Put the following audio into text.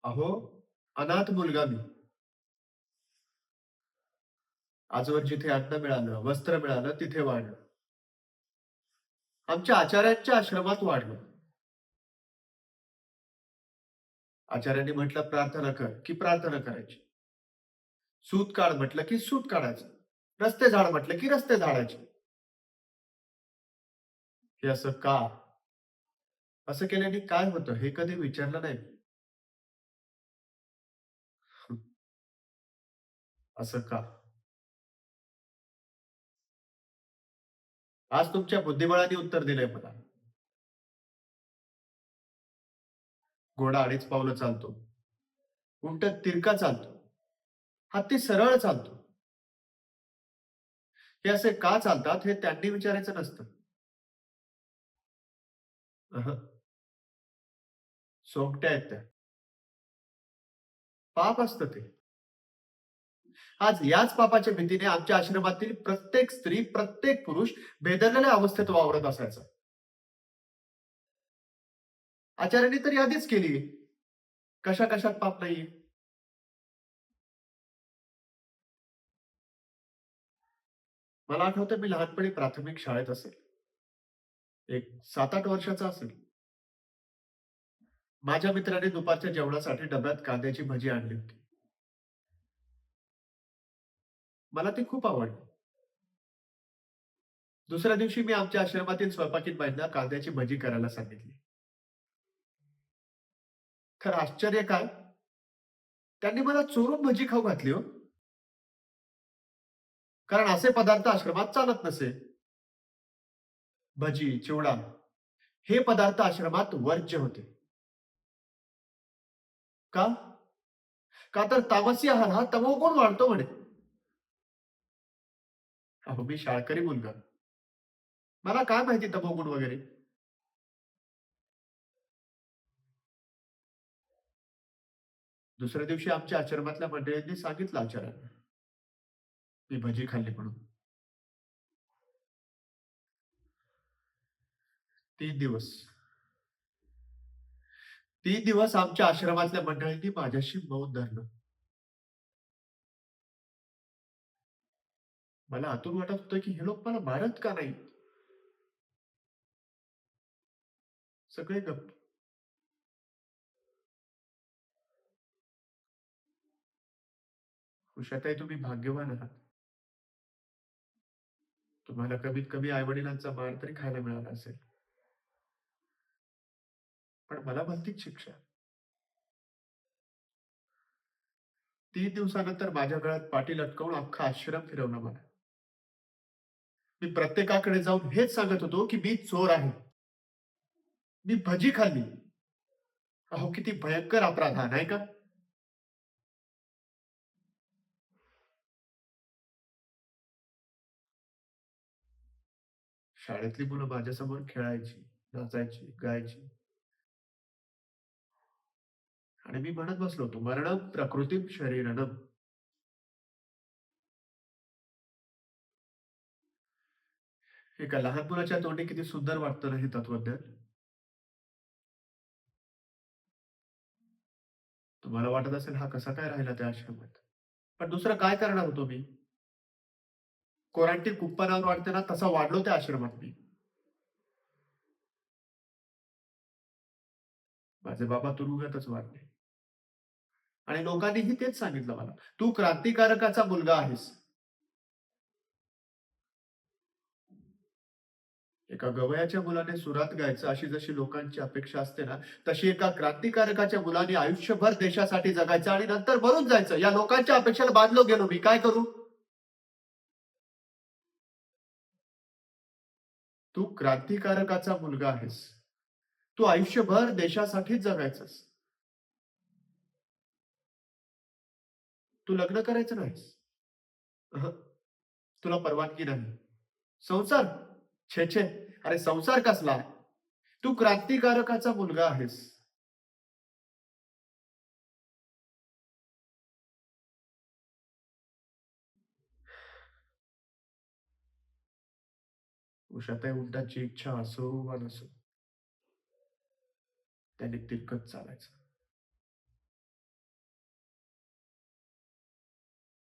अहो, अनाथ मुलगा मी. आजवर जिथे अन्न मिळालं, वस्त्र मिळालं तिथे वाढलो. आमच्या आचार्यांच्या आश्रमात वाढलो. आचार्यांनी म्हटलं प्रार्थना कर, की प्रार्थना करायची. सूत काढ म्हटलं, की सूत काढायचं. रस्ते झाड म्हटलं, की रस्ते झाडायचे. हे असं का? असं केल्याने काय होतं हे कधी विचारलं नाही. असं का? आज तुमच्या बुद्धिबळाने उत्तर दिलंय मला. घोडा 2.5 पावलं चालतो. उंट तिरका चालतो. हत्ती सरळ चालतो. हे असे का चालतात हे त्यांनी विचारायचं नसतं. अहं, सोंगट्या आहेत त्या. पाप असतं ते. आज याच पापाच्या भीतीने आमच्या आश्रमातील प्रत्येक स्त्री, प्रत्येक पुरुष भेदरलेल्या अवस्थेत वावरत असायचा. आचार्यांनी तर यादीच केली. कशा कशात पाप नाहीये. मला आठवतं मी लहानपणी प्राथमिक शाळेत असेल. एक 7-8 वर्षाचा असेल. माझ्या मित्राने दुपारच्या जेवणासाठी डब्यात कांद्याची भजी आणली होती. मला ती खूप आवडली. दुसऱ्या दिवशी मी आमच्या आश्रमातील स्वयंपाकीत बाईंना कांद्याची भजी करायला सांगितली. खरं आश्चर्य काय? त्यांनी मला चोरून भजी खाऊ घातली हो. कारण असे पदार्थ आश्रमात चालत नसे. भजी, चिवडा हे पदार्थ आश्रमात वर्ज्य होते. का? का तर तामसी आहार हा तमोगुण वाढतो म्हणे. अहो, मी शाळकरी मुलगा. मला काय माहिती तमोगुण वगैरे. दुसऱ्या दिवशी आमच्या आश्रमातल्या मंडळींनी सांगितलं आचार्यांना, मी भजी खाल्ली म्हणून. 3 दिवस. 3 दिवस आमच्या आश्रमातल्या मंडळींनी माझ्याशी मौन धरलं. मला आतून वाटत होतं, की हे लोक मला मारत का नाही? सगळे गप्प. उषाताई तुम्ही भाग्यवान आहात. तुम्हाला कमीत कमी आई-वडिलांचा मार तरी खायला मिळाला असेल. पण मला भलतीच शिक्षा. 3 दिवसानंतर माझ्या गळ्यात पाटी लटकवून अख्खा आश्रम फिरवला मला. मी प्रत्येकाकडे जाऊन हेच सांगत होतो, की मी चोर आहे. मी भजी खाल्ली. अहो, किती भयंकर अपराध हा, नाही का? शाळेतली मुलं माझ्यासमोर खेळायची, नाचायची, गायची आणि मी म्हणत बसलो होतो, "मरणं प्रकृतीम शरीरनम." एका लहान मुलाच्या तोंडी किती सुंदर वाटतं ना हे तत्वज्ञान. तुम्हाला वाटत असेल हा कसा काय राहिला त्या आश्रमात? पण दुसरं काय करणार होतो मी? कोरांटी कुंपणावर वाढते ना तसा वाढलो त्या आश्रमात मी. माझे बाबा तुरुंगातच वाढले आणि लोकांनीही तेच सांगितलं मला, "तू क्रांतिकारकाचा मुलगा आहेस." एका गवयाच्या मुलाने सुरात गायचं अशी जशी लोकांची अपेक्षा असते ना, तशी एका क्रांतिकारकाच्या मुलाने आयुष्यभर देशासाठी जगायचं आणि नंतर मरून जायचं. या लोकांच्या अपेक्षेला बांधलो गेलो मी. काय करू? तू क्रांतिकारकाचा मुलगा आहेस. तू आयुष्यभर देशासाठीच जगायचंस. तू लग्न करायचं नाहीस. अहं, तुला परवानगी नाही. संसार? छे छे. अरे संसार कसला? तू क्रांतिकारकाचा मुलगा आहेस. उषाताई उलटाची इच्छा असो वा नसो, त्याने तिरकत चालायचं.